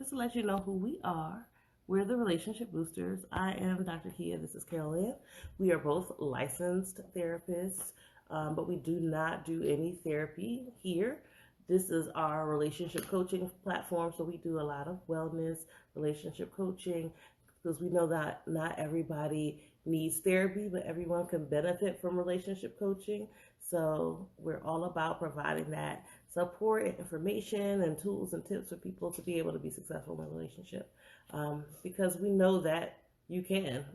just to let you know who we are. We're the Relationship Boosters. I am Dr. Kia. This is Carol Ann. We are both licensed therapists, but we do not do any therapy here. This is our relationship coaching platform, so we do a lot of wellness, relationship coaching, because we know that not everybody needs therapy, but everyone can benefit from relationship coaching. So we're all about providing that support and information and tools and tips for people to be able to be successful in a relationship, because we know that you can.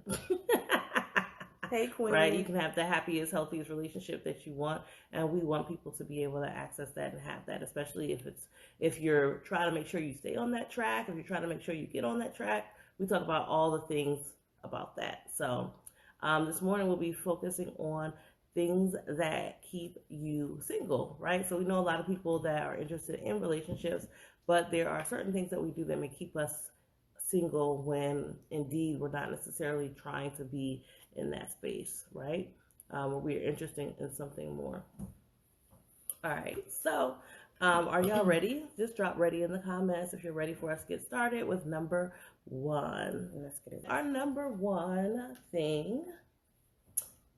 Hey, Queen. Right? You can have the happiest, healthiest relationship that you want, and we want people to be able to access that and have that, especially if you're trying to make sure you stay on that track, if you're trying to make sure you get on that track. We talk about all the things about that. So this morning we'll be focusing on things that keep you single, right? So we know a lot of people that are interested in relationships, but there are certain things that we do that may keep us single when indeed we're not necessarily trying to be in that space, right? We're interested in something more. All right, so are y'all ready? Just drop ready in the comments if you're ready for us to get started with number one. Let's get it. Our number one thing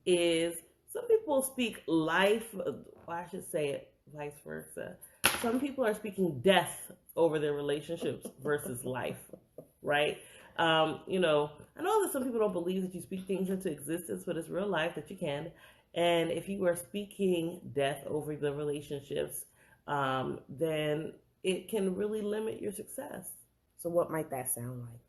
is some people speak life, well, I should say it vice versa. Some people are speaking death over their relationships versus life, right? I know that some people don't believe that you speak things into existence, but it's real life that you can. And if you are speaking death over the relationships, then it can really limit your success. So what might that sound like?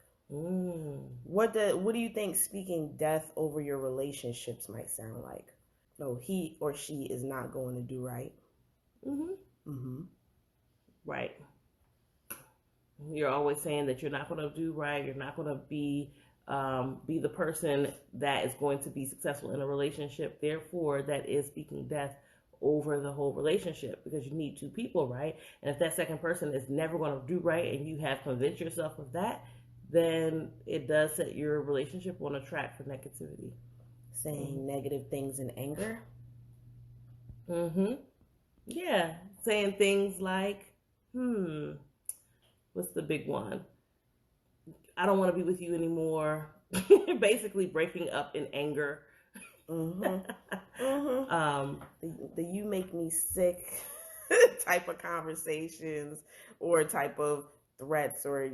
What do you think speaking death over your relationships might sound like? No, he or she is not going to do right. Right. You're always saying that you're not going to do right. You're not going to be the person that is going to be successful in a relationship. Therefore, that is speaking death over the whole relationship, because you need two people, right? And if that second person is never going to do right and you have convinced yourself of that, then it does set your relationship on a track for negativity. Saying negative things in anger. Yeah. Saying things like, what's the big one? I don't want to be with you anymore. Basically breaking up in anger. The you make me sick type of conversations, or type of threats, or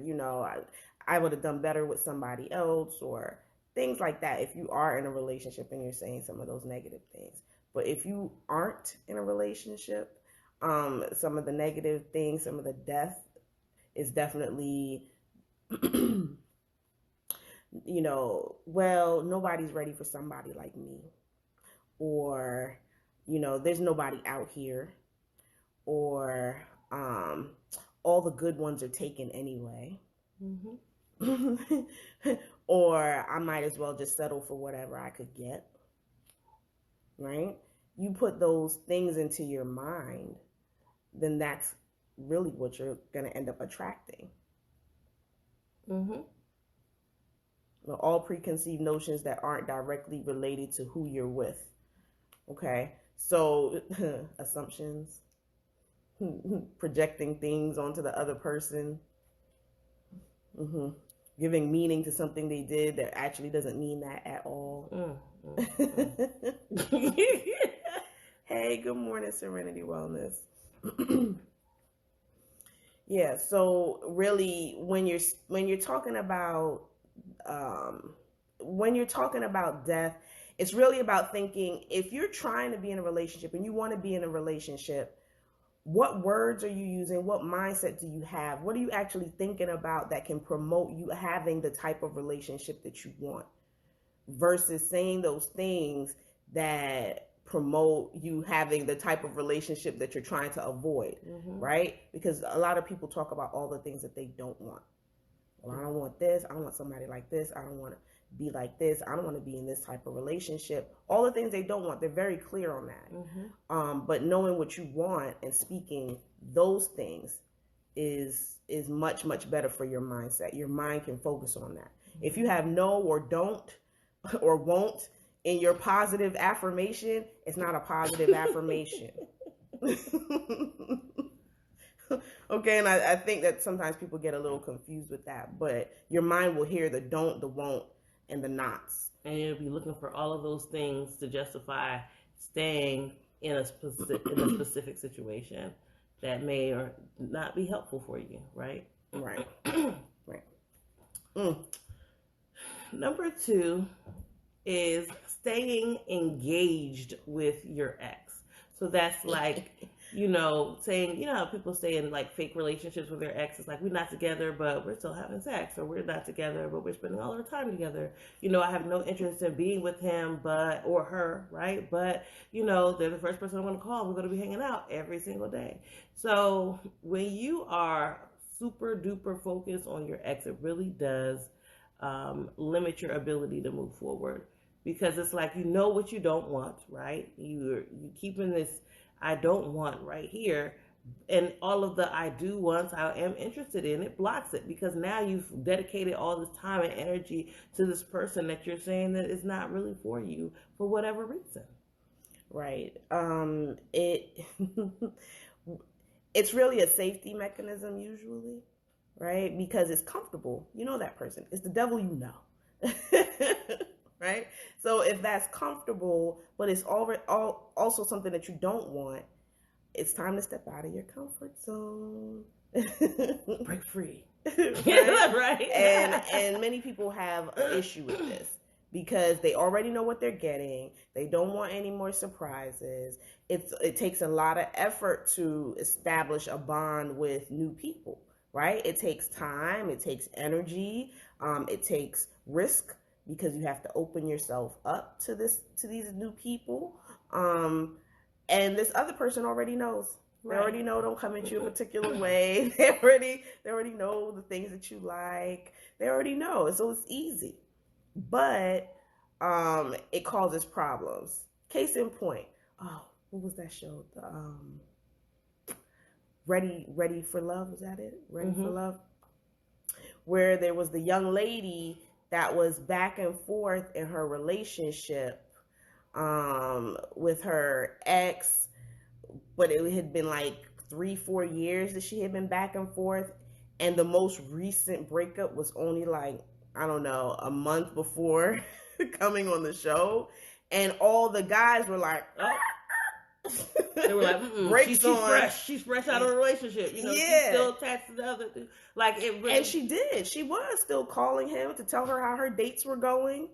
I would have done better with somebody else, or things like that. If you are in a relationship and you're saying some of those negative things. But if you aren't in a relationship, some of the negative things, some of the death is definitely well, nobody's ready for somebody like me, or there's nobody out here, or all the good ones are taken anyway. Or I might as well just settle for whatever I could get, right? You put those things into your mind, then that's really what you're going to end up attracting. All preconceived notions that aren't directly related to who you're with. Okay, so assumptions, projecting things onto the other person, giving meaning to something they did that actually doesn't mean that at all. Hey, good morning, Serenity Wellness. Yeah, so really, when you're talking about death, it's really about thinking, if you're trying to be in a relationship and you want to be in a relationship, what words are you using? What mindset do you have? What are you actually thinking about that can promote you having the type of relationship that you want, versus saying those things that promote you having the type of relationship that you're trying to avoid, right? Because a lot of people talk about all the things that they don't want. Well, I don't want this. I don't want somebody like this. I don't want to be like this. I don't want to be in this type of relationship. All the things they don't want, they're very clear on that. But knowing what you want and speaking those things is much, much better for your mindset. Your mind can focus on that. If you have no or don't or won't in your positive affirmation, it's not a positive affirmation. Okay, and I think that sometimes people get a little confused with that, but your mind will hear the don't, the won't, and the nots. And you'll be looking for all of those things to justify staying in a specific situation that may or not be helpful for you, right? Right. Right. Mm. Number 2 is staying engaged with your ex. So that's like, saying, how people stay in like fake relationships with their ex. It's like, we're not together, but we're still having sex, or we're not together, but we're spending all our time together. I have no interest in being with him, or her, right? But, they're the first person I'm going to call. We're going to be hanging out every single day. So when you are super duper focused on your ex, it really does limit your ability to move forward, because it's like, what you don't want, right? You keeping this I don't want right here, and all of the I do wants, I am interested in, it blocks it, because now you've dedicated all this time and energy to this person that you're saying that is not really for you for whatever reason. Right. It's really a safety mechanism usually, right? Because it's comfortable. You know that person. It's the devil you know. Right? So if that's comfortable, but it's also something that you don't want, it's time to step out of your comfort zone. Break free. Right? Right. And many people have an issue with this because they already know what they're getting. They don't want any more surprises. It takes a lot of effort to establish a bond with new people, right? It takes time, it takes energy, it takes risk, because you have to open yourself up to these new people. And this other person already knows. They already know don't come at you a particular way. They already know the things that you like. They already know. So it's easy. But it causes problems. Case in point. Oh, what was that show? The Ready for Love, was that it? Ready for Love? Where there was the young lady that was back and forth in her relationship with her ex, but it had been like 3-4 years that she had been back and forth, and the most recent breakup was only like, I don't know, a month before coming on the show, and all the guys were like, they were like, she's fresh. She's fresh out of a relationship. She's still attached to the other thing. Like it really... And she did. She was still calling him to tell her how her dates were going.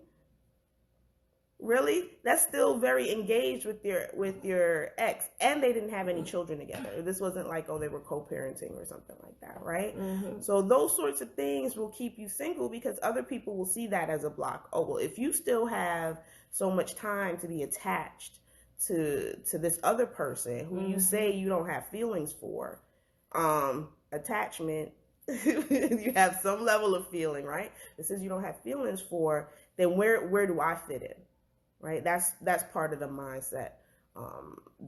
Really? That's still very engaged with your ex. And they didn't have any children together. This wasn't like, they were co-parenting or something like that, right? Mm-hmm. So those sorts of things will keep you single, because other people will see that as a block. Oh, well, if you still have so much time to be attached to this other person who you say you don't have feelings for, attachment, you have some level of feeling, right? It says you don't have feelings for, then where do I fit in, right? That's part of the mindset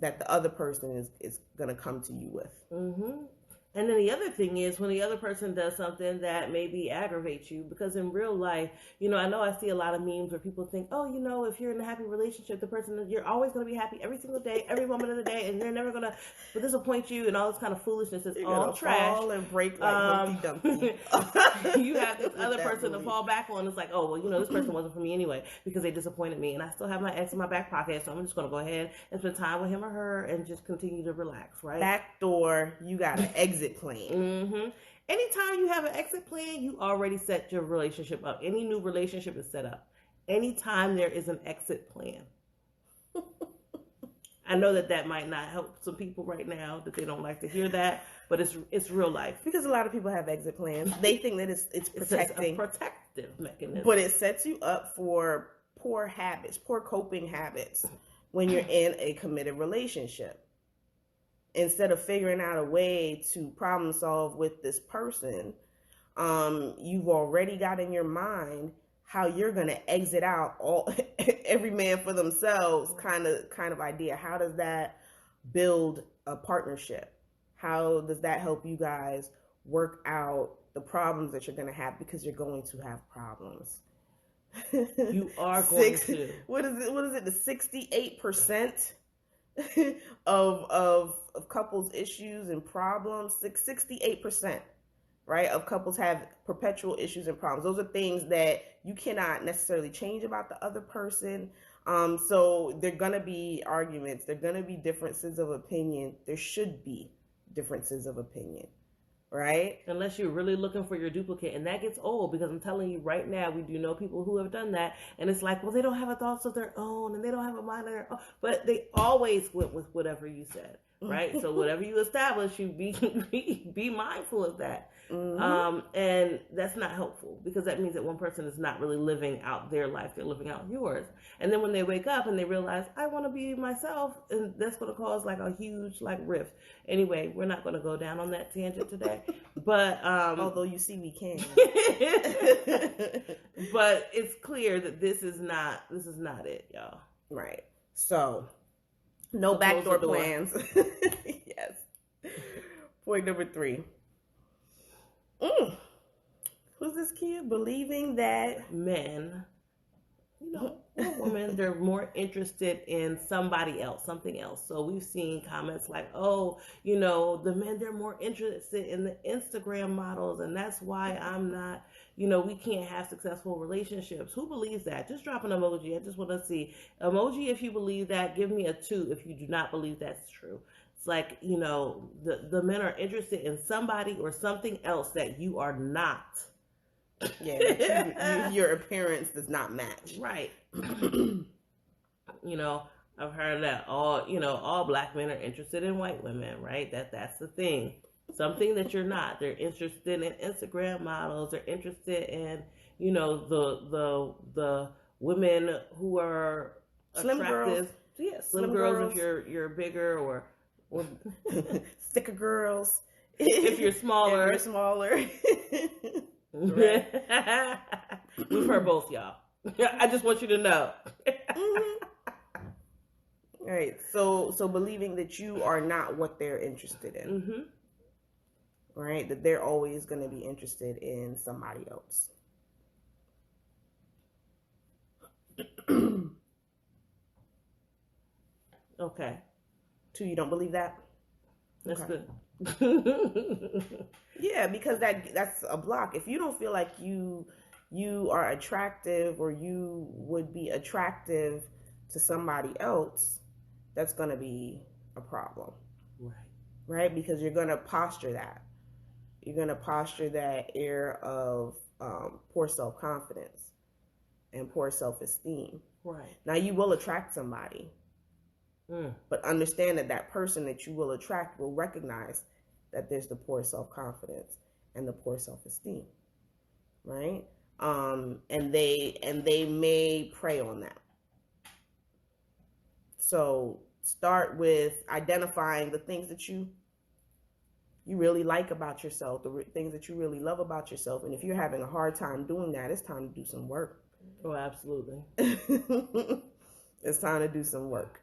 that the other person is going to come to you with. Mm-hmm. And then the other thing is when the other person does something that maybe aggravates you, because in real life, I know I see a lot of memes where people think, if you're in a happy relationship, the person, you're always going to be happy every single day, every moment of the day, and they're never going to disappoint you, and all this kind of foolishness is all trash. Fall and break like Humpty Dumpty. You have this other person to fall back on. It's like, this person wasn't for me anyway because they disappointed me, and I still have my ex in my back pocket, so I'm just going to go ahead and spend time with him or her and just continue to relax, right? Back door, you got an exit plan. Mm-hmm. Anytime you have an exit plan, you already set your relationship up. Any new relationship is set up. Anytime there is an exit plan. I know that might not help some people right now, that they don't like to hear that, but it's real life. Because a lot of people have exit plans. They think that it's protecting. It's a protective mechanism. But it sets you up for poor coping habits when you're in a committed relationship. Instead of figuring out a way to problem solve with this person, you've already got in your mind how you're going to exit out every man for themselves kind of idea. How does that build a partnership? How does that help you guys work out the problems that you're going to have, because you're going to have problems? You are going to. What is it? The 68% of couples issues and problems. 68%, right, of couples have perpetual issues and problems. Those are things that you cannot necessarily change about the other person. So there are gonna be arguments, there are gonna be differences of opinion. There should be differences of opinion, right? Unless you're really looking for your duplicate, and that gets old, because I'm telling you right now, we do know people who have done that, and it's like, well, they don't have a thoughts of their own, and they don't have a mind of their own, but they always went with whatever you said, right? So whatever you establish, you be mindful of that. And that's not helpful, because that means that one person is not really living out their life, they're living out yours. And then when they wake up and they realize, I want to be myself, and that's going to cause like a huge like rift. Anyway, we're not going to go down on that tangent today, but although you see we can. But it's clear that this is not it, y'all. Right. So no backdoor plans. Yes. Point number 3. Who's this kid? Believing that men, or women, they're more interested in somebody else, something else. So we've seen comments like, oh, the men, they're more interested in the Instagram models, and that's why I'm not, we can't have successful relationships. Who believes that? Just drop an emoji. I just want to see. Emoji if you believe that. Give me a 2 if you do not believe that's true. It's like, the men are interested in somebody or something else that you are not. Yeah, your appearance does not match. Right. I've heard that all black men are interested in white women, right? That's the thing. Something that you're not. They're interested in Instagram models. They're interested in, the women who are slim attractive. Girls. Yeah, slim girls if you're bigger, or thicker girls if you're smaller. If you're smaller. Right. We've heard both, y'all. I just want you to know. All right. So believing that you are not what they're interested in. Right? That they're always going to be interested in somebody else. Okay. 2, you don't believe that? That's okay. Good. Yeah, because that's a block. If you don't feel like you are attractive, or you would be attractive to somebody else, that's going to be a problem. Right? Because you're going to posture that. You're going to posture that air of poor self-confidence and poor self-esteem. Right. Now, you will attract somebody. But understand that person that you will attract will recognize that there's the poor self-confidence and the poor self-esteem, right? And they may prey on that. So start with identifying the things that you really like about yourself, the things that you really love about yourself. And if you're having a hard time doing that, it's time to do some work. Oh, absolutely. It's time to do some work.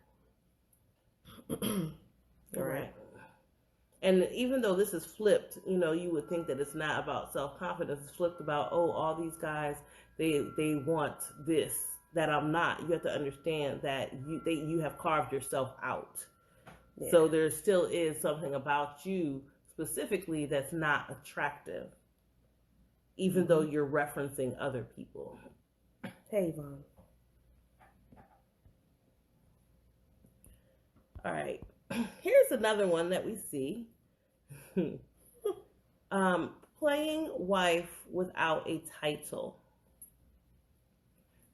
All right. And even though this is flipped, you would think that it's not about self-confidence. It's flipped about, all these guys, they want this that I'm not. You have to understand that you have carved yourself out. Yeah. So there still is something about you specifically that's not attractive, even though you're referencing other people. Hey, Yvonne. All right. Here's another one that we see. Playing wife without a title.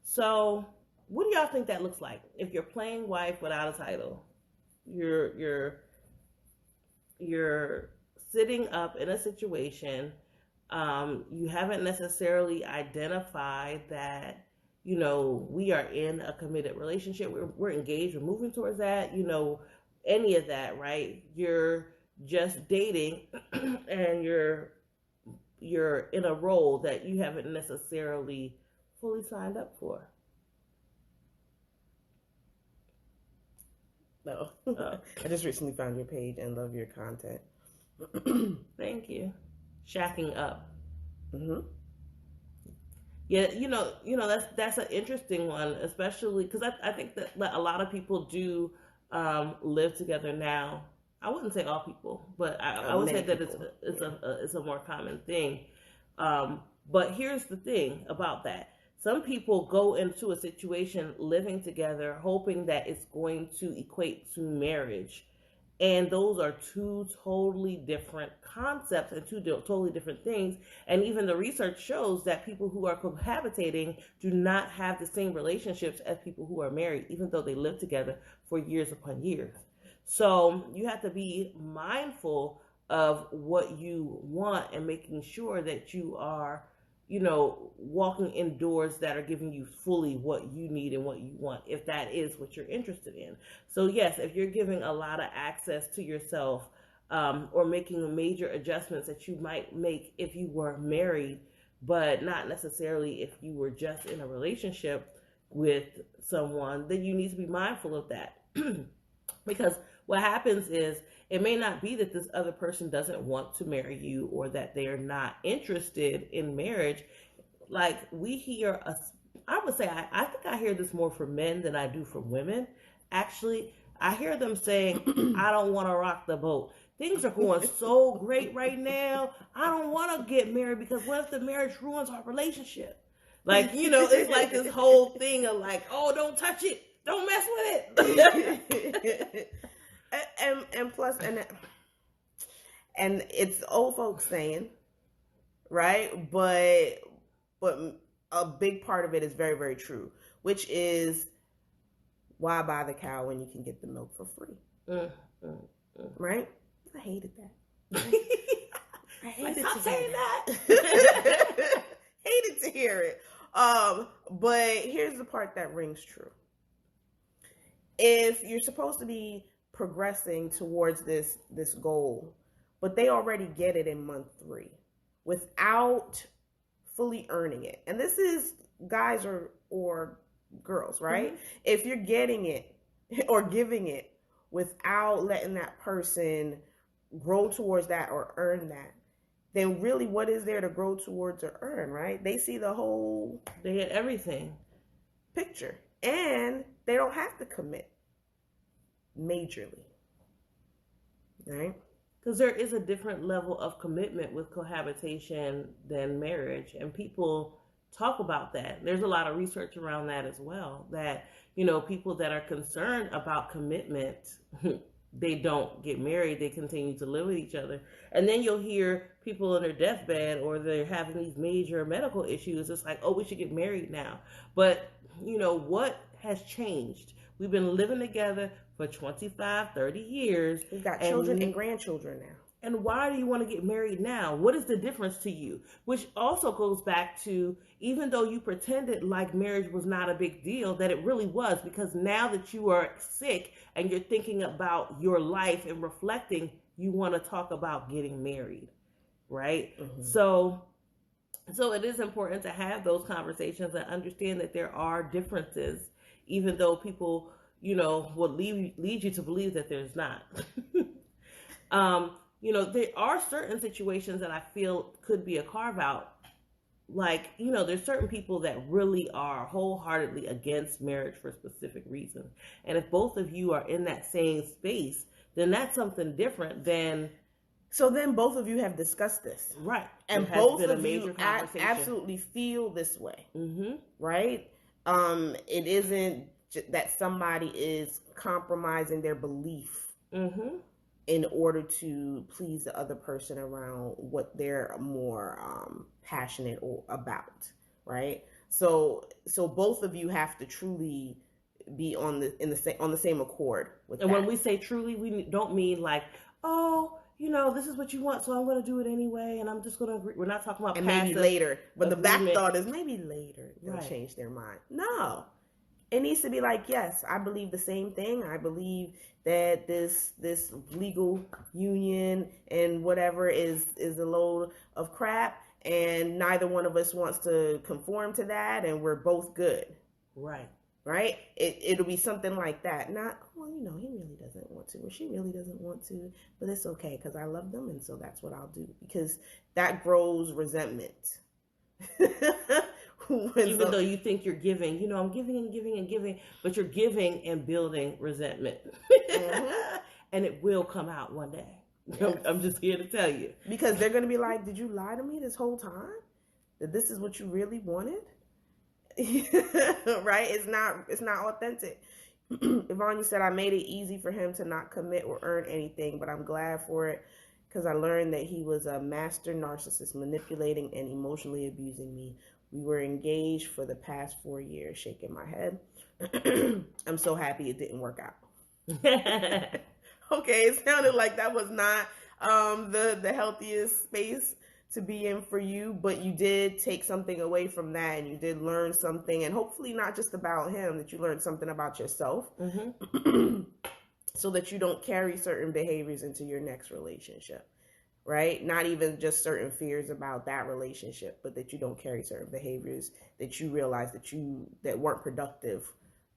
So, what do y'all think that looks like? If you're playing wife without a title, you're sitting up in a situation. You haven't necessarily identified that, we are in a committed relationship. We're engaged. We're moving towards that. Any of that, right? You're just dating, and you're in a role that you haven't necessarily fully signed up for. No. I just recently found your page and love your content. Thank you. Shacking up. Mm-hmm. Yeah, that's an interesting one, especially because I think that a lot of people do live together now. I wouldn't say all people, but I would say Many that people. it's a more common thing. But here's the thing about that: some people go into a situation living together, hoping that it's going to equate to marriage, and those are two totally different concepts and totally different things. And even the research shows that people who are cohabitating do not have the same relationships as people who are married, even though they live together for years upon years. So you have to be mindful of what you want and making sure that you are, walking in doors that are giving you fully what you need and what you want, if that is what you're interested in. So, yes, if you're giving a lot of access to yourself, or making major adjustments that you might make if you were married, but not necessarily if you were just in a relationship with someone, then you need to be mindful of that. Because what happens is, it may not be that this other person doesn't want to marry you or that they're not interested in marriage. Like, we hear I would say, I think I hear this more from men than I do from women. Actually, I hear them saying, I don't want to rock the boat. Things are going so great right now. I don't want to get married because what if the marriage ruins our relationship? Like, it's like this whole thing of like, oh, don't touch it. Don't mess with it. and plus, and it's old folks saying, right? But a big part of it is very, very true, which is, why buy the cow when you can get the milk for free? Right? I hated that. I hated to saying that. Hated to hear it. But here's the part that rings true. If you're supposed to be progressing towards this goal, but they already get it in month 3 without fully earning it, and this is guys or girls, right? Mm-hmm. If you're getting it or giving it without letting that person grow towards that or earn that, then really what is there to grow towards or earn, right? They see the whole, they get everything picture, and they don't have to commit majorly, right? Because there is a different level of commitment with cohabitation than marriage, and people talk about that. There's a lot of research around that as well, that people that are concerned about commitment, they don't get married, they continue to live with each other. And then you'll hear people on their deathbed, or they're having these major medical issues. It's like, oh, we should get married now. But what has changed? We've been living together for 25, 30 years. We've got children and grandchildren now. And why do you want to get married now? What is the difference to you? Which also goes back to, even though you pretended like marriage was not a big deal, that it really was, because now that you are sick and you're thinking about your life and reflecting, you want to talk about getting married, right? Mm-hmm. So it is important to have those conversations and understand that there are differences, even though people, will lead you to believe that there's not. There are certain situations that I feel could be a carve out. Like, there's certain people that really are wholeheartedly against marriage for specific reasons. And if both of you are in that same space, then that's something different than... So then both of you have discussed this. Right. And both of you absolutely feel this way. Mm-hmm. Right? It isn't that somebody is compromising their belief mm-hmm. in order to please the other person around what they're more passionate about, right? So both of you have to truly be on the same accord with and that. When we say truly, we don't mean like, oh, this is what you want, so I'm going to do it anyway, and I'm just going to agree. We're not talking about and maybe later, but agreement. The back thought is maybe later they'll change their mind. No. It needs to be like, yes, I believe the same thing. I believe that this legal union and whatever is a load of crap, and neither one of us wants to conform to that, and we're both good. Right? It'll be something like that. Not, well, he really doesn't want to, or she really doesn't want to, but it's okay because I love them, and so that's what I'll do, because that grows resentment. Even though you think you're giving, I'm giving and giving and giving, but you're giving and building resentment. Mm-hmm. And it will come out one day. Yes. I'm just here to tell you. Because they're going to be like, did you lie to me this whole time? That this is what you really wanted? Right? It's not authentic. Yvonne, you said, I made it easy for him to not commit or earn anything, but I'm glad for it because I learned that he was a master narcissist, manipulating and emotionally abusing me. We were engaged for the past 4 years. Shaking my head. I'm so happy it didn't work out. Okay, it sounded like that was not the healthiest space to be in for you, but you did take something away from that, and you did learn something, and hopefully not just about him, that you learned something about yourself. Mm-hmm. So that you don't carry certain behaviors into your next relationship, right? Not even just certain fears about that relationship, but that you don't carry certain behaviors that you realize that weren't productive,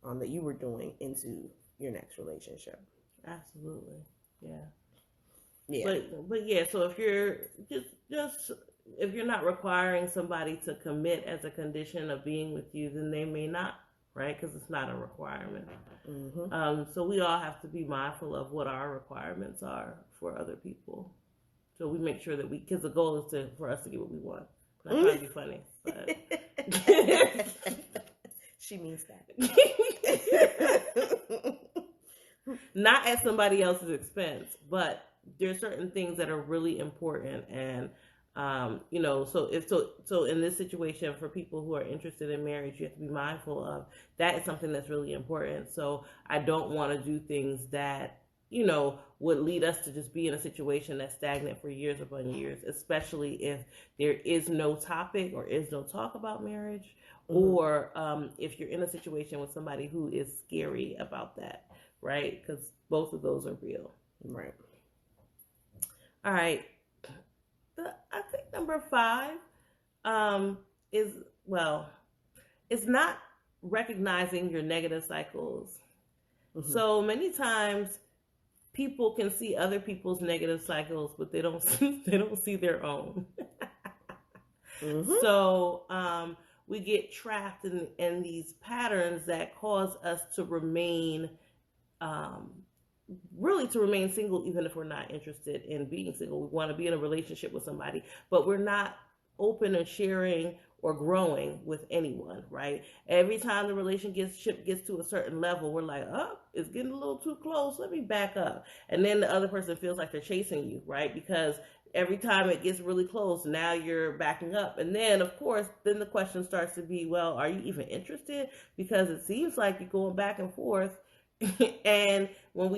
that you were doing into your next relationship. Absolutely. Yeah. But yeah, so if you're just if you're not requiring somebody to commit as a condition of being with you, then they may not, right? Because it's not a requirement. Mm-hmm. So we all have to be mindful of what our requirements are for other people. So we make sure that because the goal is for us to get what we want. I'm not trying to be funny, but she means that. Not at somebody else's expense, but there's certain things that are really important, and so in this situation, for people who are interested in marriage, you have to be mindful of that. Is something that's really important. So I don't want to do things that would lead us to just be in a situation that's stagnant for years upon years, especially if there is no topic or is no talk about marriage, mm-hmm. or if you're in a situation with somebody who is scary about that, right? Because both of those are real. Right. All right. I think number 5 is it's not recognizing your negative cycles. Mm-hmm. So many times people can see other people's negative cycles, but they don't see their own. Mm-hmm. So we get trapped in these patterns that cause us to remain single, even if we're not interested in being single. We want to be in a relationship with somebody, but we're not open and sharing or growing with anyone, right? Every time the relationship gets to a certain level, we're like, oh, it's getting a little too close. Let me back up. And then the other person feels like they're chasing you, right? Because every time it gets really close, now you're backing up. And then, of course, then the question starts to be, well, are you even interested? Because it seems like you're going back and forth. And when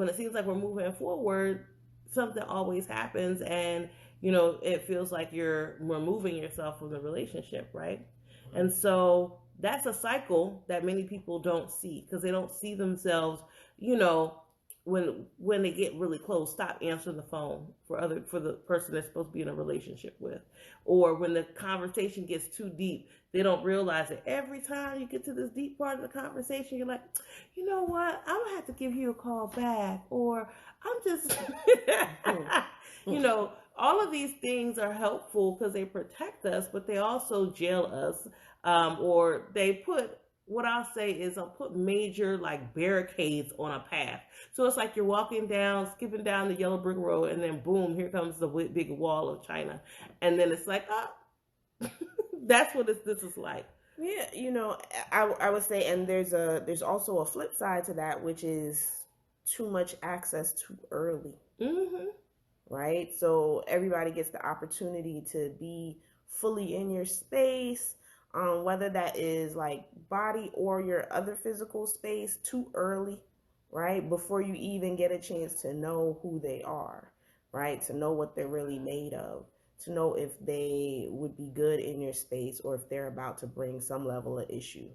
it seems like we're moving forward, something always happens, and it feels like you're removing yourself from the relationship, right? And so that's a cycle that many people don't see, because they don't see themselves, when they get really close, stop answering the phone for the person they're supposed to be in a relationship with, or when the conversation gets too deep, they don't realize that every time you get to this deep part of the conversation, you're like, you know what, I'm gonna have to give you a call back, or I'm just all of these things are helpful because they protect us, but they also jail us, or they put, what I'll say is, I'll put major barricades on a path. So it's like you're skipping down the yellow brick road, and then boom, here comes the big wall of China. And then it's like, that's what this is like. Yeah, I would say, and there's also a flip side to that, which is too much access too early. Mm-hmm. Right? So everybody gets the opportunity to be fully in your space, whether that is body or your other physical space, too early, right? Before you even get a chance to know who they are, right? To know what they're really made of, to know if they would be good in your space, or if they're about to bring some level of issue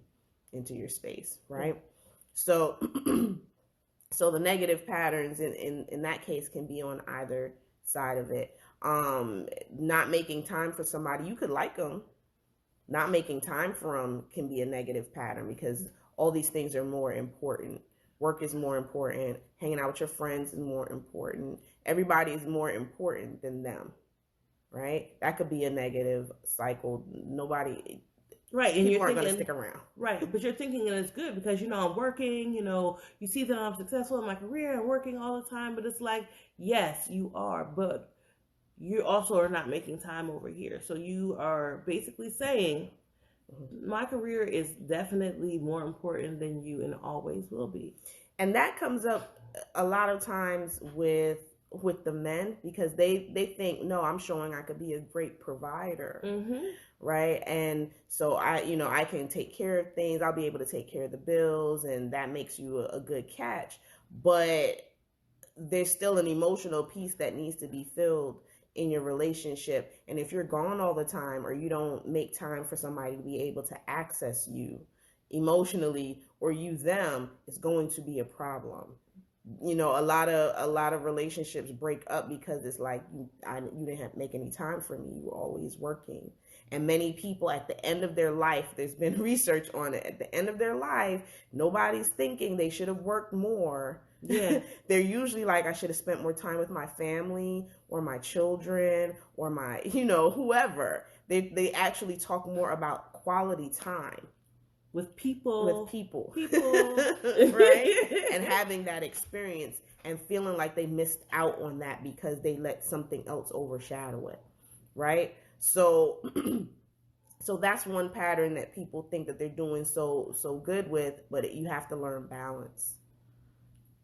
into your space, right? Mm-hmm. So the negative patterns in that case can be on either side of it. Not making time for somebody, you could like them. Not making time for them can be a negative pattern, because all these things are more important. Work is more important. Hanging out with your friends is more important. Everybody is more important than them, right? That could be a negative cycle. Nobody, Right, and People you're aren't going to thinking, stick around. right, but you're thinking that it's good because I'm working. You see that I'm successful in my career and working all the time. But it's like, yes, you are, but you also are not making time over here. So you are basically saying, my career is definitely more important than you, and always will be. And that comes up a lot of times with the men, because they think, no, I'm showing I could be a great provider. Mm-hmm. Right. And so I can take care of things, I'll be able to take care of the bills, and that makes you a good catch. But there's still an emotional piece that needs to be filled in your relationship. And if you're gone all the time, or you don't make time for somebody to be able to access you emotionally, or you them, it's going to be a problem. A lot of relationships break up because it's like, you didn't have to make any time for me, you were always working. And many people at the end of their life, there's been research on it, at the end of their life, nobody's thinking they should have worked more. Yeah. They're usually like, I should have spent more time with my family, or my children, or my whoever. They actually talk more about quality time with people, right? And having that experience and feeling like they missed out on that because they let something else overshadow it, right? So so that's one pattern that people think that they're doing so good with, but you have to learn balance,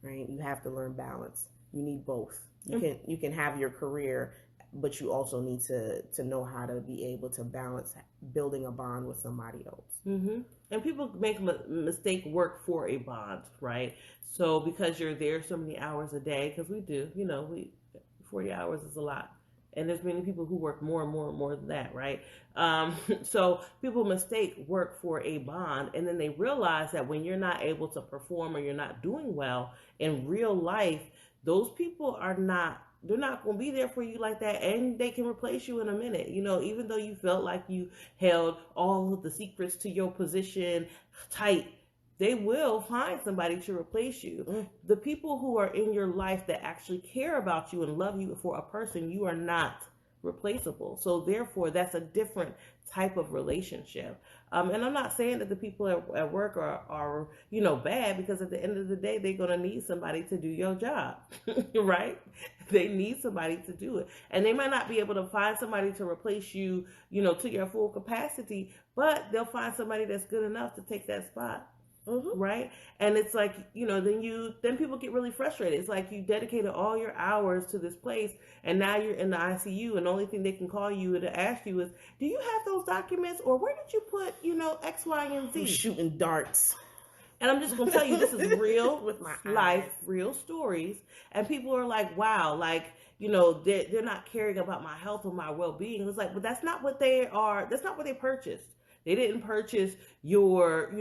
right? You have to learn balance. You need both. You can have your career, but you also need to know how to be able to balance building a bond with somebody else. Mm-hmm. And people make a mistake work for a bond, right? So because you're there so many hours a day, because we do, 40 hours is a lot. And there's many people who work more and more and more than that, right? So people mistake work for a bond, and then they realize that when you're not able to perform or you're not doing well in real life, those people they're not going to be there for you like that, and they can replace you in a minute. Even though you felt like you held all of the secrets to your position tight, they will find somebody to replace you. The people who are in your life that actually care about you and love you for a person, you are not replaceable. So therefore, that's a different type of relationship. And I'm not saying that the people at work are bad, because at the end of the day, they're going to need somebody to do your job, right? They need somebody to do it. And they might not be able to find somebody to replace you, to your full capacity, but they'll find somebody that's good enough to take that spot. Mm-hmm. Right. And it's like, then people get really frustrated. It's like you dedicated all your hours to this place, and now you're in the ICU, and the only thing they can call you to ask you is, do you have those documents, or where did you put, X, Y, and Z? I'm shooting darts. And I'm just going to tell you, this is real with my life, real stories. And people are like, wow, like, they're not caring about my health or my well-being. It's like, but that's not what they are. That's not what they purchased. They didn't purchase your,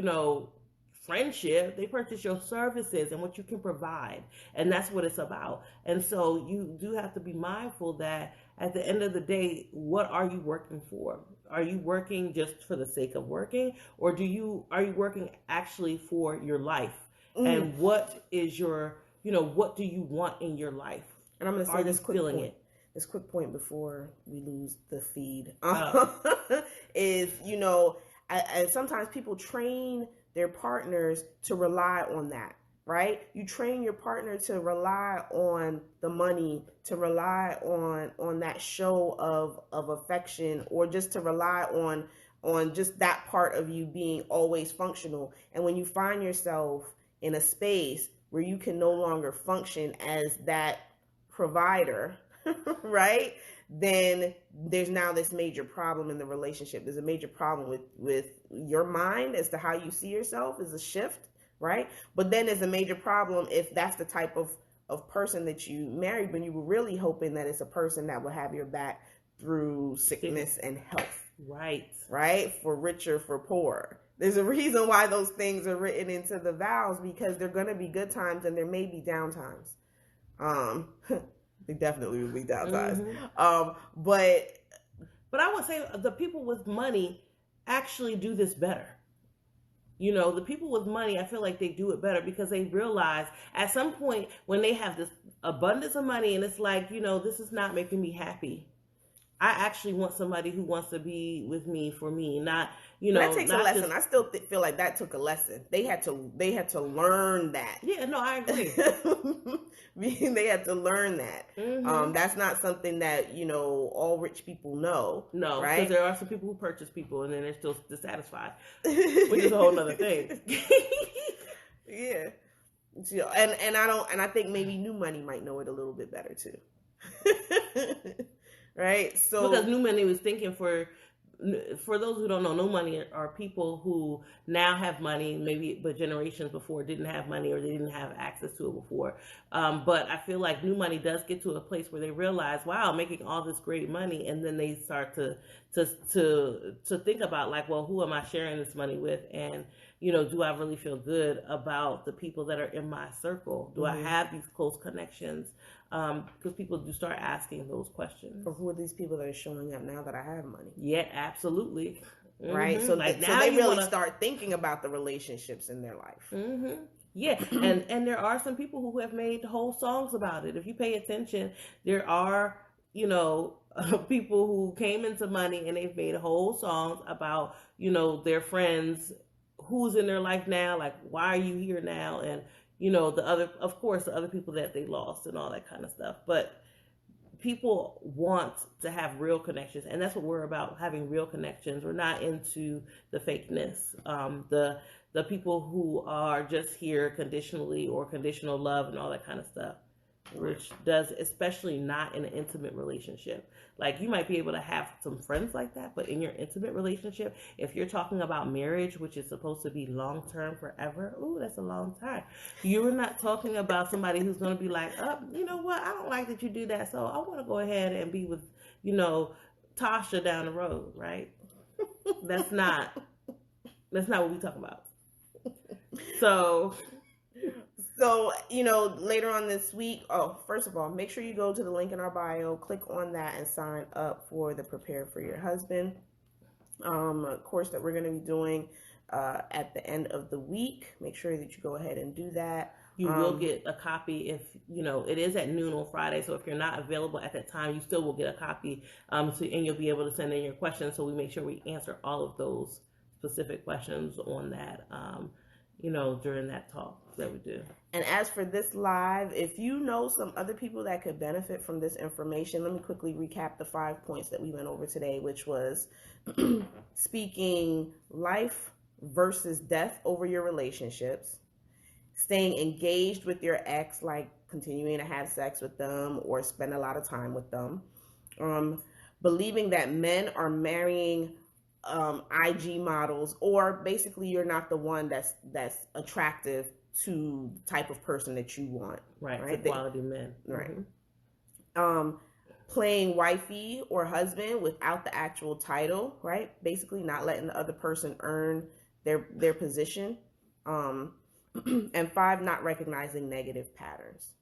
friendship. They purchase your services and what you can provide, and that's what it's about. And so you do have to be mindful that at the end of the day, what are you working for? Are you working just for the sake of working, or are you working actually for your life? And what is your, what do you want in your life? And I'm going to say this quick point before we lose the feed is, and sometimes people train their partners to rely on that, right? You train your partner to rely on the money, to rely on that show of affection, or just to rely on just that part of you being always functional. And when you find yourself in a space where you can no longer function as that provider, right? Then there's now this major problem in the relationship. There's a major problem with your mind as to how you see yourself, is a shift, right? But then there's a major problem if that's the type of person that you married, when you were really hoping that it's a person that will have your back through sickness and health. Right? For richer, for poor. There's a reason why those things are written into the vows, because they're going to be good times and there may be down times. They definitely will be downsides. Mm-hmm. But I would say the people with money actually do this better. The people with money, I feel like they do it better because they realize at some point when they have this abundance of money and it's like, this is not making me happy. I actually want somebody who wants to be with me for me, not, that takes a not lesson. just, I still feel like that took a lesson. They had to learn that. yeah, no, I agree. They had to learn that. Mm-hmm. That's not something that all rich people know. No, because right? there are some people who purchase people and then they're still dissatisfied, which is a whole other thing. Yeah. And I think maybe New Money might know it a little bit better too. Right? So because New Money was thinking for those who don't know, New Money are people who now have money, maybe but generations before didn't have money or they didn't have access to it before. But I feel like New Money does get to a place where they realize, wow, I'm making all this great money, and then they start to think about, like, well, who am I sharing this money with, and do I really feel good about the people that are in my circle? Do I have these close connections? Because people do start asking those questions. Or who are these people that are showing up now that I have money? Yeah, absolutely. Right. So like so they really start thinking about the relationships in their life. Mm-hmm. Yeah, and there are some people who have made whole songs about it. If you pay attention, there are people who came into money and they've made whole songs about their friends, who's in their life now, like why are you here now, and the other people that they lost and all that kind of stuff. But people want to have real connections, and that's what we're about, having real connections. We're not into the fakeness. The people who are just here conditionally or conditional love and all that kind of stuff, which does, especially not in an intimate relationship. Like, you might be able to have some friends like that, but in your intimate relationship, if you're talking about marriage, which is supposed to be long-term forever, ooh, that's a long time. You're not talking about somebody who's going to be like, oh, you know what, I don't like that you do that, so I want to go ahead and be with, Tasha down the road, right? That's not what we talk about. So, later on this week, first of all, make sure you go to the link in our bio, click on that, and sign up for the Prepare for Your Husband course that we're going to be doing at the end of the week. Make sure that you go ahead and do that. You will get a copy if, it is at noon on Friday. So if you're not available at that time, you still will get a copy. And you'll be able to send in your questions. So we make sure we answer all of those specific questions on that, during that talk that we do. And as for this live, if you know some other people that could benefit from this information, let me quickly recap the 5 points that we went over today, which was speaking life versus death over your relationships, staying engaged with your ex, like continuing to have sex with them or spend a lot of time with them, believing that men are marrying IG models, or basically you're not the one that's attractive to the type of person that you want. Right? Quality men. Right. Mm-hmm. Playing wifey or husband without the actual title, right? Basically not letting the other person earn their position. And 5, not recognizing negative patterns.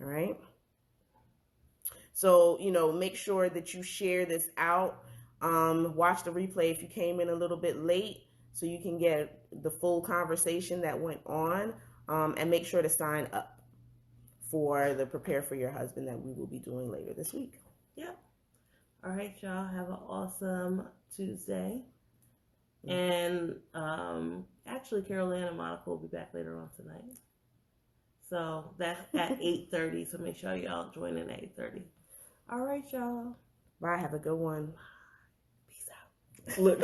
All right. So, make sure that you share this out. Watch the replay if you came in a little bit late, so you can get the full conversation that went on, and make sure to sign up for the Prepare for Your Husband that we will be doing later this week. Yeah. All right, y'all. Have an awesome Tuesday. And actually, Carol Ann and Monica will be back later on tonight. So that's at 8:30. So make sure y'all join in at 8:30. All right, y'all. Bye. Have a good one. Peace out. Look.